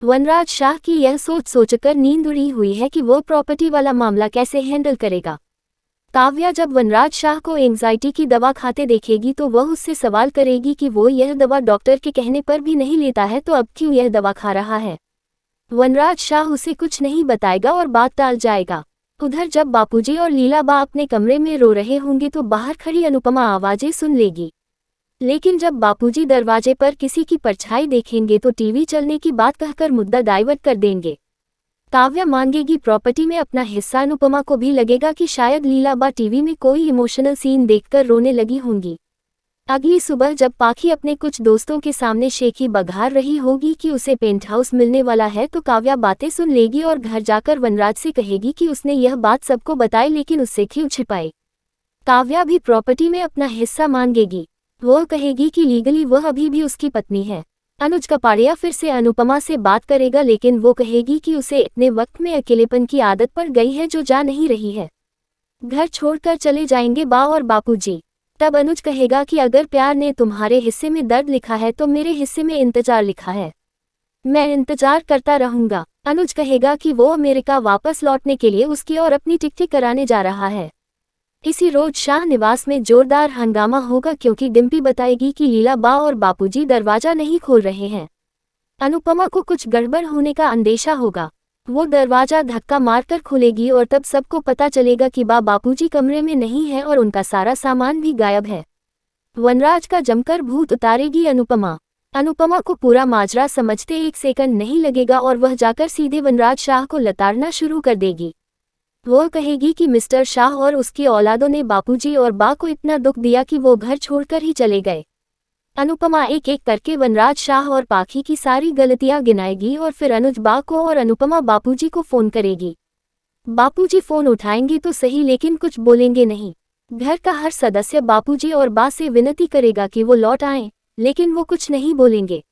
वनराज शाह की यह सोच सोचकर नींद उड़ी हुई है कि वो प्रॉपर्टी वाला मामला कैसे हैंडल करेगा। काव्या जब वनराज शाह को एंजाइटी की दवा खाते देखेगी तो वह उससे सवाल करेगी कि वो यह दवा डॉक्टर के कहने पर भी नहीं लेता है तो अब क्यों यह दवा खा रहा है। वनराज शाह उसे कुछ नहीं बताएगा और बात टाल जाएगा। उधर जब बापूजी और लीलाबा अपने कमरे में रो रहे होंगे तो बाहर खड़ी अनुपमा आवाजें सुन लेगी। लेकिन जब बापूजी दरवाजे पर किसी की परछाई देखेंगे तो टीवी चलने की बात कहकर मुद्दा डाइवर्ट कर देंगे। काव्या मांगेगी प्रॉपर्टी में अपना हिस्सा। अनुपमा को भी लगेगा कि शायद लीलाबा टीवी में कोई इमोशनल सीन देखकर रोने लगी होंगी। अगली सुबह जब पाखी अपने कुछ दोस्तों के सामने शेखी बघार रही होगी कि उसे पेंट हाउस मिलने वाला है तो काव्या बातें सुन लेगी और घर जाकर वनराज से कहेगी कि उसने यह बात सबको बताई लेकिन उससे क्यों छिपाई। काव्या भी प्रॉपर्टी में अपना हिस्सा मांगेगी। वह कहेगी कि लीगली वह अभी भी उसकी पत्नी है। अनुज कपाड़िया फिर से अनुपमा से बात करेगा लेकिन वो कहेगी कि उसे इतने वक्त में अकेलेपन की आदत पड़ गई है जो जा नहीं रही है। घर छोड़कर चले जाएंगे बा और बापूजी। तब अनुज कहेगा कि अगर प्यार ने तुम्हारे हिस्से में दर्द लिखा है तो मेरे हिस्से में इंतजार लिखा है। मैं इंतजार करता रहूंगा। अनुज कहेगा कि वो अमेरिका वापस लौटने के लिए उसकी और अपनी टिकट कराने जा रहा है। इसी रोज शाह निवास में जोरदार हंगामा होगा क्योंकि डिम्पी बताएगी कि लीलाबा और बापूजी दरवाजा नहीं खोल रहे हैं। अनुपमा को कुछ गड़बड़ होने का अंदेशा होगा। वो दरवाजा धक्का मारकर खुलेगी और तब सबको पता चलेगा कि बापूजी कमरे में नहीं है और उनका सारा सामान भी गायब है। वनराज का जमकर भूत उतारेगी अनुपमा। अनुपमा को पूरा माजरा समझते एक सेकंड नहीं लगेगा और वह जाकर सीधे वनराज शाह को लताड़ना शुरू कर देगी। वह कहेगी कि मिस्टर शाह और उसकी औलादों ने बापूजी और बा को इतना दुख दिया कि वो घर छोड़कर ही चले गए। अनुपमा एक एक करके वनराज शाह और पाखी की सारी गलतियां गिनाएगी और फिर अनुज बा को और अनुपमा बापूजी को फोन करेगी। बापूजी फोन उठाएंगे तो सही लेकिन कुछ बोलेंगे नहीं। घर का हर सदस्य बापूजी और बा से विनती करेगा कि वो लौट आएं, लेकिन वो कुछ नहीं बोलेंगे।